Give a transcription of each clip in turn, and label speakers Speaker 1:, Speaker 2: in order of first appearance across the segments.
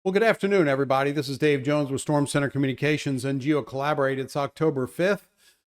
Speaker 1: Well, good afternoon, everybody. This is Dave Jones with StormCenter Communications and GeoCollaborate. It's October 5th,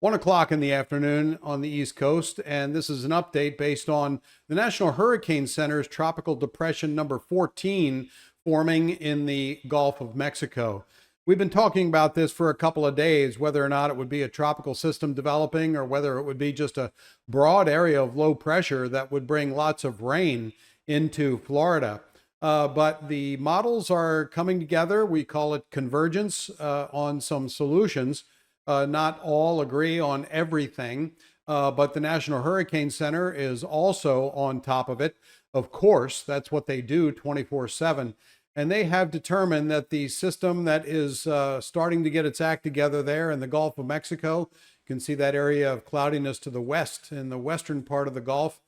Speaker 1: 1 o'clock in the afternoon on the East Coast, and this is an update based on the National Hurricane Center's Tropical Depression number 14 forming in the Gulf of Mexico. We've been talking about this for a couple of days, whether or not it would be a tropical system developing or whether it would be just a broad area of low pressure that would bring lots of rain into Florida. But the models are coming together. We call it convergence on some solutions. Not all agree on everything, but the National Hurricane Center is also on top of it. Of course, that's what they do 24/7. And they have determined that the system that is starting to get its act together there in the Gulf of Mexico, you can see that area of cloudiness to the west in the western part of the Gulf,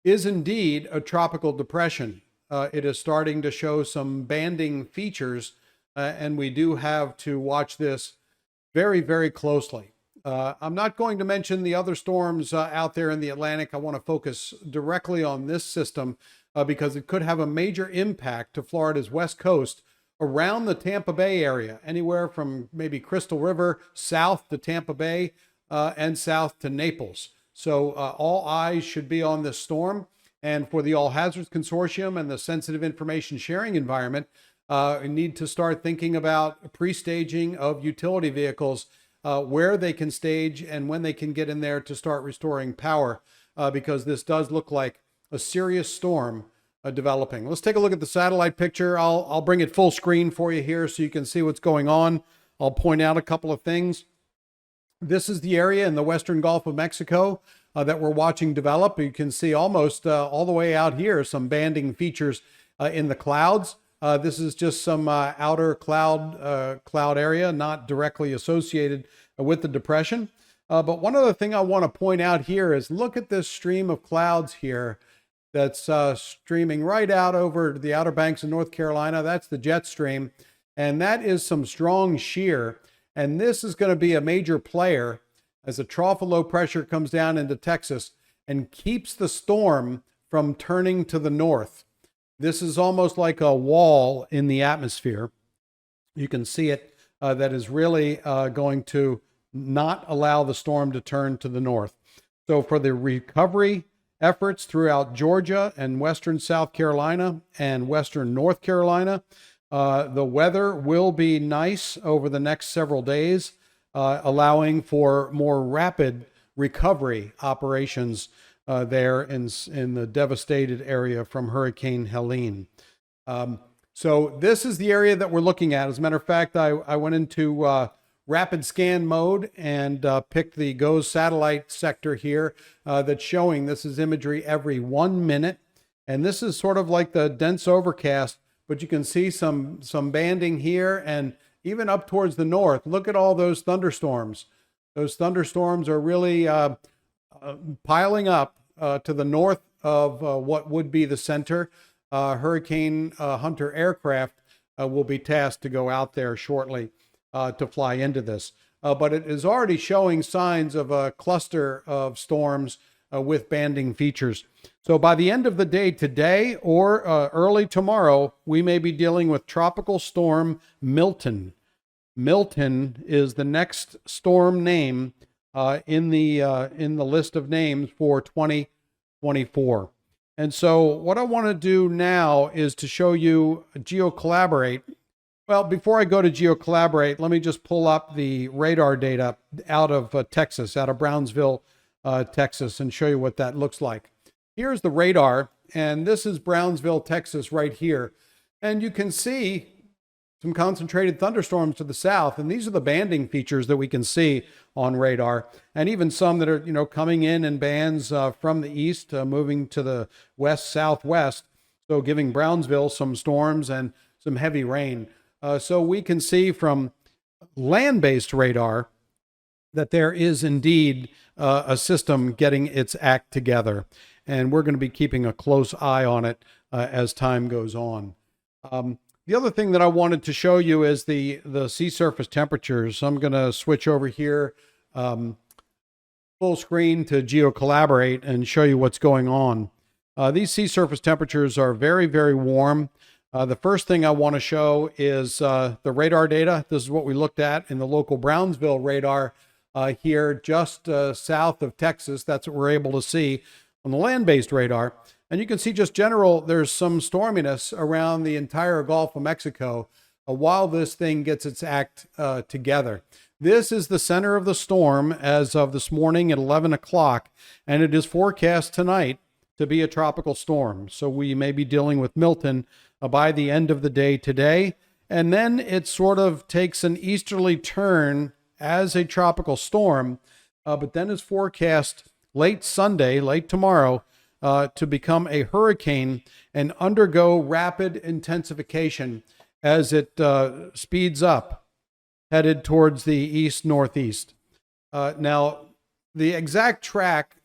Speaker 1: is indeed a tropical depression. It is starting to show some banding features, and we do have to watch this very, very closely. I'm not going to mention the other storms out there in the Atlantic. I want to focus directly on this system because it could have a major impact to Florida's west coast around the Tampa Bay area, anywhere from maybe Crystal River south to Tampa Bay and south to Naples. So all eyes should be on this storm. And for the All Hazards Consortium and the sensitive information sharing environment, we need to start thinking about pre-staging of utility vehicles, where they can stage and when they can get in there to start restoring power, because this does look like a serious storm developing. Let's take a look at the satellite picture. I'll bring it full screen for you here so you can see what's going on. I'll point out a couple of things. This is the area in the western Gulf of Mexico that we're watching develop. You can see almost all the way out here some banding features in the clouds. This is just some outer cloud area, not directly associated with the depression. But one other thing I want to point out here is look at this stream of clouds here that's streaming right out over the Outer Banks of North Carolina. That's the jet stream, and that is some strong shear. And this is going to be a major player as a trough of low pressure comes down into Texas and keeps the storm from turning to the north. This is almost like a wall in the atmosphere. You can see it that is really going to not allow the storm to turn to the north. So for the recovery efforts throughout Georgia and western South Carolina and western North Carolina, the weather will be nice over the next several days, allowing for more rapid recovery operations there in the devastated area from Hurricane Helene. So this is the area that we're looking at. As a matter of fact, I went into rapid scan mode and picked the GOES satellite sector here that's showing this is imagery every 1 minute. And this is sort of like the dense overcast, but you can see some banding here and even up towards the north. Look at all those thunderstorms. Those thunderstorms are really piling up to the north of what would be the center. Hurricane Hunter aircraft will be tasked to go out there shortly to fly into this. But it is already showing signs of a cluster of storms with banding features. So by the end of the day today or early tomorrow, we may be dealing with Tropical Storm Milton. Milton is the next storm name in the list of names for 2024. And so what I want to do now is to show you GeoCollaborate. Well, before I go to GeoCollaborate, let me just pull up the radar data out of Texas, out of Brownsville, Texas, and show you what that looks like. Here's the radar, and this is Brownsville, Texas, right here. And you can see some concentrated thunderstorms to the south, and these are the banding features that we can see on radar, and even some that are, coming in bands from the east, moving to the west-southwest, so giving Brownsville some storms and some heavy rain. So we can see from land-based radar that there is indeed a system getting its act together. And we're going to be keeping a close eye on it as time goes on. The other thing that I wanted to show you is the sea surface temperatures. So I'm going to switch over here full screen to GeoCollaborate and show you what's going on. These sea surface temperatures are very, very warm. The first thing I want to show is the radar data. This is what we looked at in the local Brownsville radar here just south of Texas. That's what we're able to see on the land-based radar. And you can see just general, there's some storminess around the entire Gulf of Mexico while this thing gets its act together. This is the center of the storm as of this morning at 11 o'clock, and it is forecast tonight to be a tropical storm. So we may be dealing with Milton by the end of the day today. And then it sort of takes an easterly turn as a tropical storm, but then is forecast late Sunday, late tomorrow, to become a hurricane and undergo rapid intensification as it speeds up, headed towards the east-northeast. Now, the exact track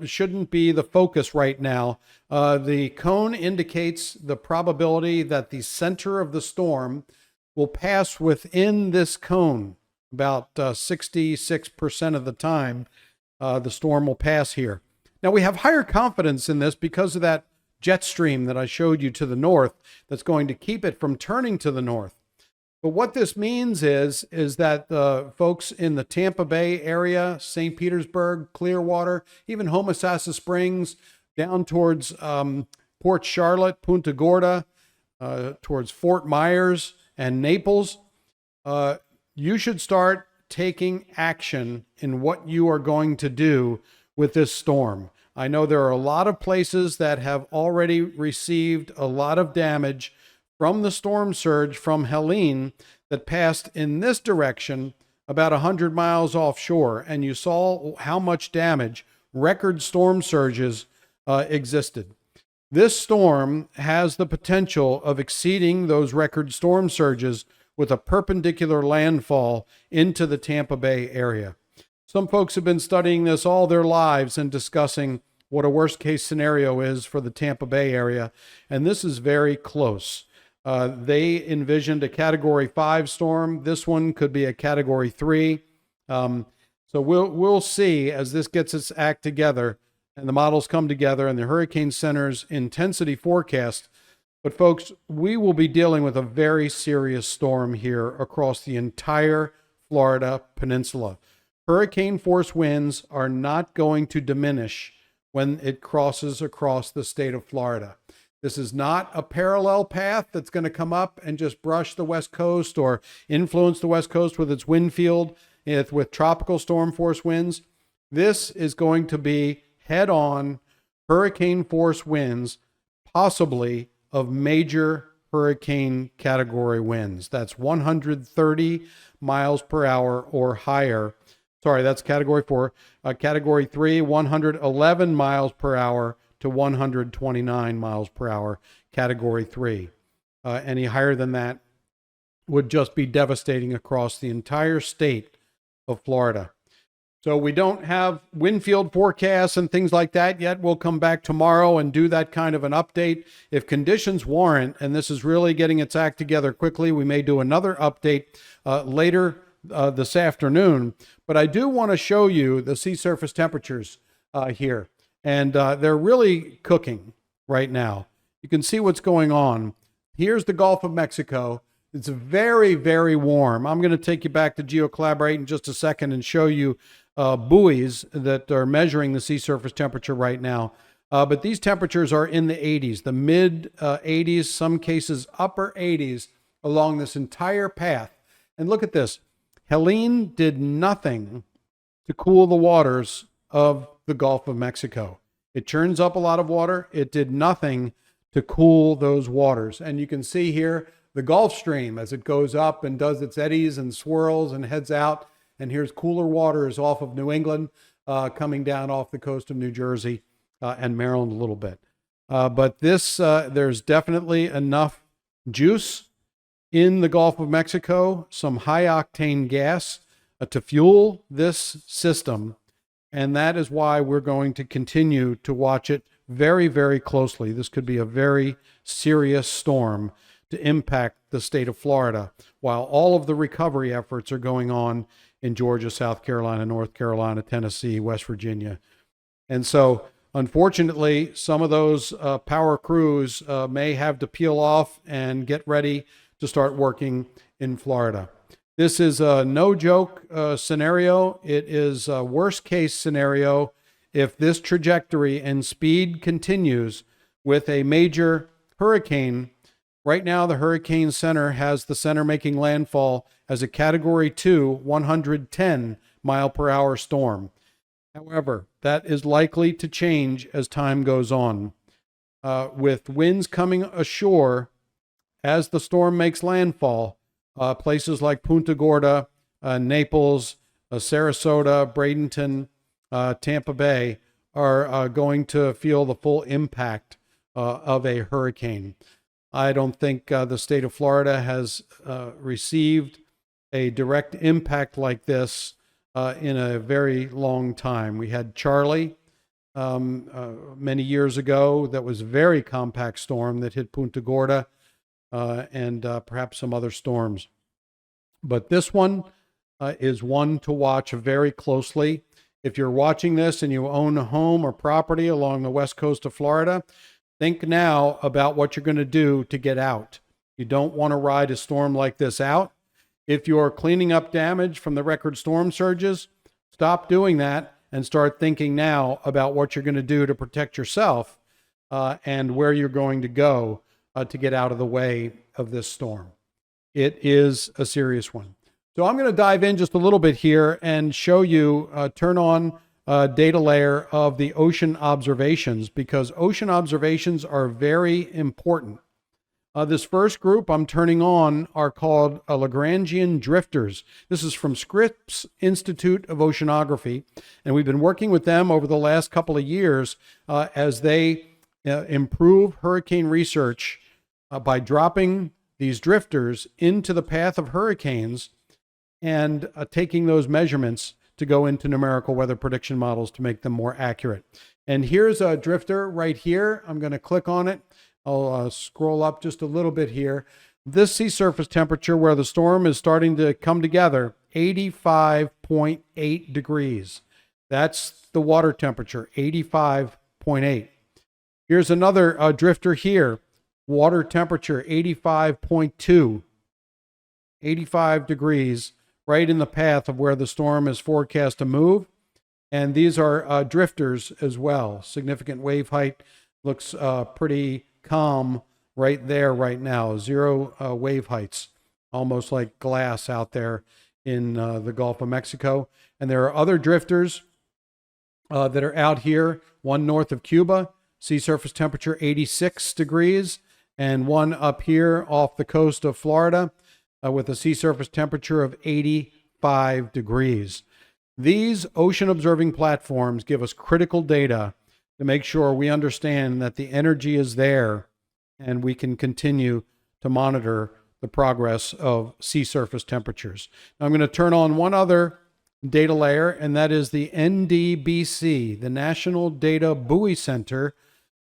Speaker 1: shouldn't be the focus right now. The cone indicates the probability that the center of the storm will pass within this cone. About 66% of the time, the storm will pass here. Now, we have higher confidence in this because of that jet stream that I showed you to the north that's going to keep it from turning to the north. But what this means is that the folks in the Tampa Bay area, St. Petersburg, Clearwater, even Homosassa Springs, down towards Port Charlotte, Punta Gorda, towards Fort Myers and Naples, you should start taking action in what you are going to do with this storm. I know there are a lot of places that have already received a lot of damage from the storm surge from Helene that passed in this direction about 100 miles offshore. And you saw how much damage, record storm surges existed. This storm has the potential of exceeding those record storm surges with a perpendicular landfall into the Tampa Bay area. Some folks have been studying this all their lives and discussing what a worst case scenario is for the Tampa Bay area. And this is very close. They envisioned a Category 5 storm. This one could be a Category 3. So we'll see as this gets its act together and the models come together and the Hurricane Center's intensity forecast. But folks, we will be dealing with a very serious storm here across the entire Florida Peninsula. Hurricane force winds are not going to diminish when it crosses across the state of Florida. This is not a parallel path that's going to come up and just brush the West Coast or influence the West Coast with its wind field with tropical storm force winds. This is going to be head-on hurricane force winds, possibly of major hurricane category winds. That's 130 miles per hour or higher. Sorry, that's Category 4. Category 3, 111 miles per hour to 129 miles per hour, Category 3. Any higher than that would just be devastating across the entire state of Florida. So we don't have wind field forecasts and things like that yet. We'll come back tomorrow and do that kind of an update. If conditions warrant, and this is really getting its act together quickly, we may do another update later this afternoon. But I do want to show you the sea surface temperatures here. And they're really cooking right now. You can see what's going on. Here's the Gulf of Mexico. It's very, very warm. I'm going to take you back to GeoCollaborate in just a second and show you buoys that are measuring the sea surface temperature right now. But these temperatures are in the 80s, the mid 80s, some cases upper 80s along this entire path. And look at this. Helene did nothing to cool the waters of the Gulf of Mexico. It churns up a lot of water. It did nothing to cool those waters. And you can see here the Gulf Stream as it goes up and does its eddies and swirls and heads out. And here's cooler waters off of New England, coming down off the coast of New Jersey and Maryland a little bit. But this, there's definitely enough juice in the Gulf of Mexico, some high octane gas to fuel this system. And that is why we're going to continue to watch it very, very closely. This could be a very serious storm to impact the state of Florida, while all of the recovery efforts are going on in Georgia, South Carolina, North Carolina, Tennessee, West Virginia. And so Unfortunately, some of those power crews may have to peel off and get ready to start working in Florida. This is a no joke scenario. It is a worst case scenario if this trajectory and speed continues with a major hurricane. Right now, the Hurricane Center has the center making landfall as a Category 2, 110 mile per hour storm. However, that is likely to change as time goes on. With winds coming ashore as the storm makes landfall, places like Punta Gorda, Naples, Sarasota, Bradenton, Tampa Bay are going to feel the full impact of a hurricane. I don't think the state of Florida has received a direct impact like this in a very long time. We had Charlie many years ago. That was a very compact storm that hit Punta Gorda and perhaps some other storms. But this one is one to watch very closely. If you're watching this and you own a home or property along the west coast of Florida, think now about what you're going to do to get out. You don't want to ride a storm like this out. If you're cleaning up damage from the record storm surges, stop doing that and start thinking now about what you're going to do to protect yourself and where you're going to go to get out of the way of this storm. It is a serious one. So I'm going to dive in just a little bit here and show you, turn on data layer of the ocean observations, because ocean observations are very important. This first group I'm turning on are called Lagrangian drifters. This is from Scripps Institute of Oceanography, and we've been working with them over the last couple of years as they improve hurricane research by dropping these drifters into the path of hurricanes and taking those measurements to go into numerical weather prediction models to make them more accurate. And here's a drifter right here. I'm going to click on it. I'll scroll up just a little bit here. This sea surface temperature where the storm is starting to come together, 85.8 degrees. That's the water temperature, 85.8. Here's another drifter here. Water temperature, 85.2. 85 degrees, right in the path of where the storm is forecast to move. And these are drifters as well. Significant wave height looks pretty calm right there right now. Zero wave heights, almost like glass out there in the Gulf of Mexico. And there are other drifters that are out here. One north of Cuba, sea surface temperature 86 degrees, and one up here off the coast of Florida with a sea surface temperature of 85 degrees. These ocean observing platforms give us critical data to make sure we understand that the energy is there and we can continue to monitor the progress of sea surface temperatures. Now I'm going to turn on one other data layer, and that is the NDBC, the National Data Buoy Center,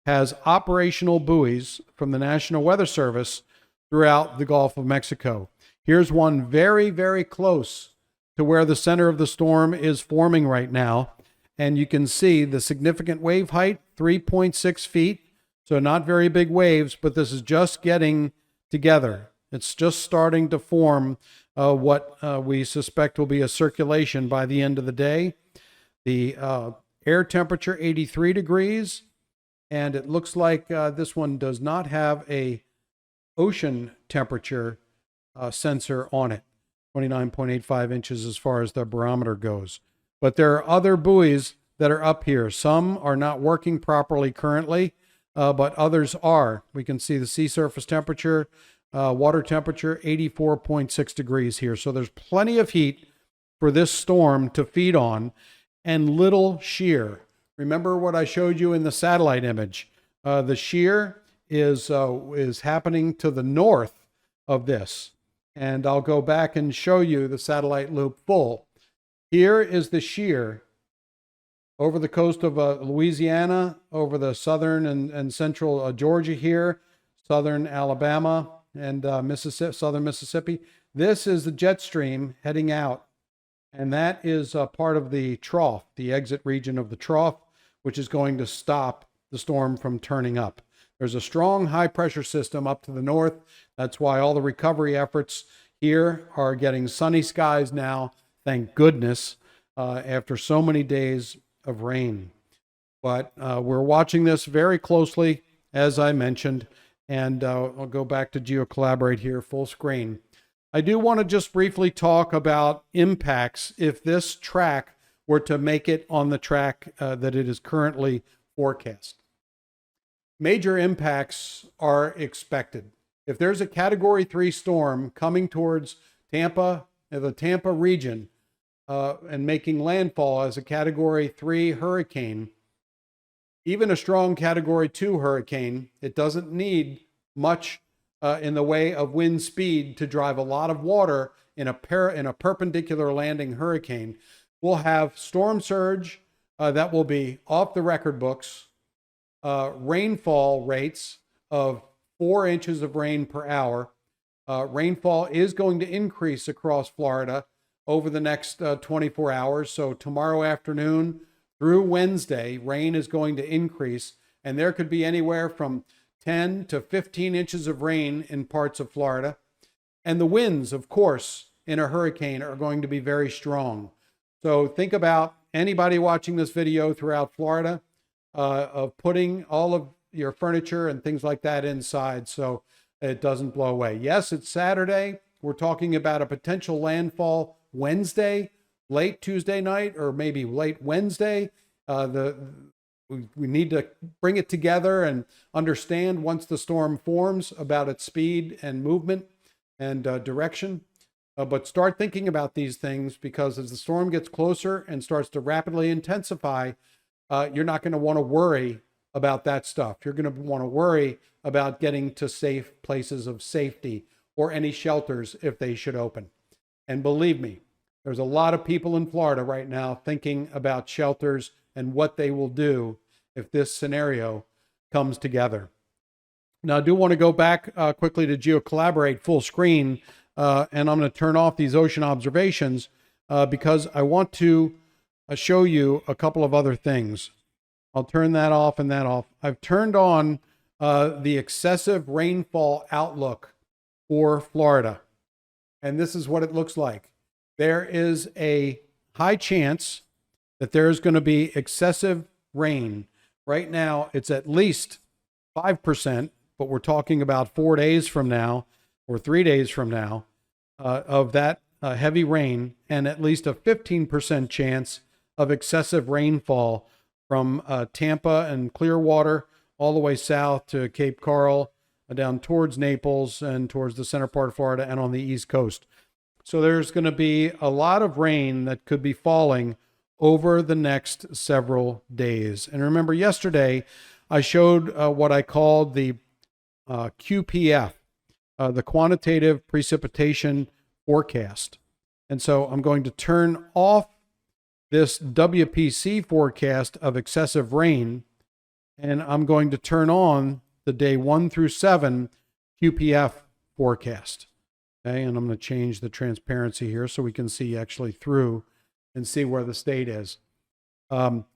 Speaker 1: has operational buoys from the National Weather Service throughout the Gulf of Mexico. Here's one very, very close to where the center of the storm is forming right now. And you can see the significant wave height, 3.6 feet. So not very big waves, but this is just getting together. It's just starting to form what we suspect will be a circulation by the end of the day. The air temperature, 83 degrees. And it looks like this one does not have a ocean temperature sensor on it. 29.85 inches as far as the barometer goes. But there are other buoys that are up here. Some are not working properly currently, but others are. We can see the sea surface temperature, water temperature, 84.6 degrees here. So there's plenty of heat for this storm to feed on and little shear. Remember what I showed you in the satellite image. The shear is happening to the north of this. And I'll go back and show you the satellite loop full. Here is the shear over the coast of Louisiana, over the southern and central Georgia here, southern Alabama, and Mississippi, southern Mississippi. This is the jet stream heading out, and that is part of the trough, the exit region of the trough, which is going to stop the storm from turning up. There's a strong high pressure system up to the north. That's why all the recovery efforts here are getting sunny skies now, thank goodness, after so many days of rain. But we're watching this very closely, as I mentioned, and I'll go back to GeoCollaborate here, full screen. I do want to just briefly talk about impacts if this track were to make it on the track that it is currently forecast. Major impacts are expected. If there's a Category 3 storm coming towards Tampa, the Tampa region, and making landfall as a Category 3 hurricane, even a strong Category 2 hurricane, it doesn't need much in the way of wind speed to drive a lot of water in a perpendicular landing hurricane. We'll have storm surge that will be off the record books, rainfall rates of 4 inches of rain per hour. Rainfall is going to increase across Florida over the next 24 hours. So tomorrow afternoon through Wednesday, rain is going to increase, and there could be anywhere from 10 to 15 inches of rain in parts of Florida. And the winds, of course, in a hurricane are going to be very strong. So think about anybody watching this video throughout Florida of putting all of your furniture and things like that inside so it doesn't blow away. Yes, it's Saturday. We're talking about a potential landfall Wednesday, late Tuesday night, or maybe late Wednesday. We need to bring it together and understand once the storm forms about its speed and movement and direction. But start thinking about these things, because as the storm gets closer and starts to rapidly intensify, you're not going to want to worry about that stuff. You're going to want to worry about getting to safe places of safety or any shelters if they should open. And believe me, there's a lot of people in Florida right now thinking about shelters and what they will do if this scenario comes together. Now, I do want to go back quickly to GeoCollaborate full screen, and I'm going to turn off these ocean observations because I want to show you a couple of other things. I'll turn that off and that off. I've turned on the excessive rainfall outlook for Florida, and this is what it looks like. There is a high chance that there is going to be excessive rain. Right now, it's at least 5%, but we're talking about 4 days from now or 3 days from now of that heavy rain, and at least a 15% chance of excessive rainfall from Tampa and Clearwater all the way south to Cape Coral, down towards Naples and towards the center part of Florida and on the East Coast. So there's going to be a lot of rain that could be falling over the next several days. And remember, yesterday I showed what I called the QPF, the quantitative precipitation forecast. And so I'm going to turn off this WPC forecast of excessive rain, and I'm going to turn on the day 1 through 7 QPF forecast. Okay, and I'm going to change the transparency here so we can see actually through and see where the state is.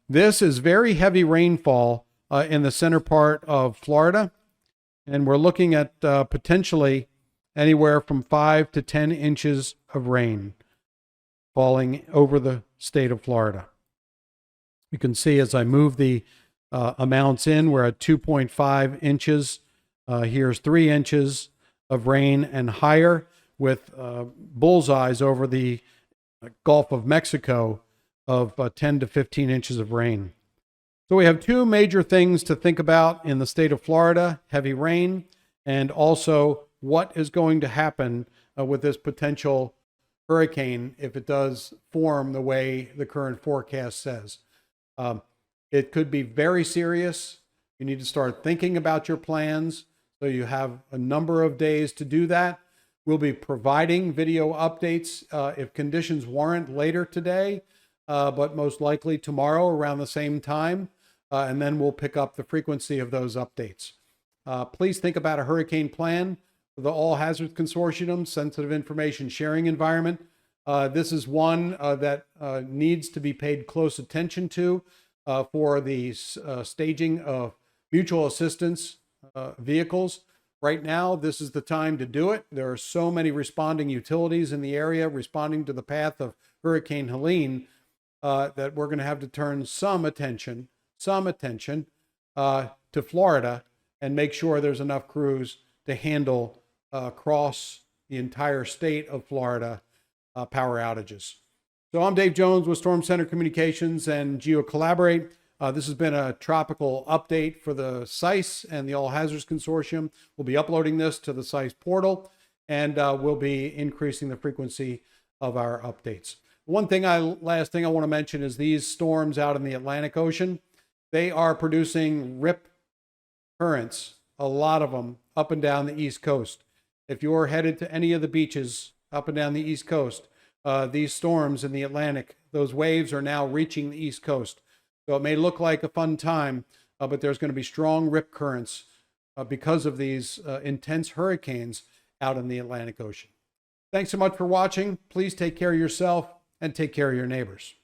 Speaker 1: This is very heavy rainfall in the center part of Florida, and we're looking at potentially anywhere from 5 to 10 inches of rain falling over the state of Florida. You can see as I move the amounts in, we're at 2.5 inches. Here's 3 inches of rain and higher, with bullseyes over the Gulf of Mexico of 10 to 15 inches of rain. So we have two major things to think about in the state of Florida: heavy rain, and also what is going to happen with this potential hurricane if it does form the way the current forecast says. It could be very serious. You need to start thinking about your plans, so you have a number of days to do that. We'll be providing video updates if conditions warrant later today, but most likely tomorrow around the same time, and then we'll pick up the frequency of those updates. Please think about a hurricane plan for the All Hazards Consortium Sensitive Information Sharing Environment. This is one that needs to be paid close attention to. for the staging of mutual assistance vehicles. Right now, this is the time to do it. There are so many responding utilities in the area responding to the path of Hurricane Helene that we're going to have to turn some attention to Florida and make sure there's enough crews to handle across the entire state of Florida power outages. So I'm Dave Jones with StormCenter Communications and GeoCollaborate. This has been a tropical update for the SISE and the All Hazards Consortium. We'll be uploading this to the SISE portal, and we'll be increasing the frequency of our updates. Last thing I want to mention is these storms out in the Atlantic Ocean. They are producing rip currents, a lot of them, up and down the East Coast. If you're headed to any of the beaches up and down the East Coast, these storms in the Atlantic, those waves are now reaching the East Coast. So it may look like a fun time, but there's going to be strong rip currents because of these intense hurricanes out in the Atlantic Ocean. Thanks so much for watching. Please take care of yourself and take care of your neighbors.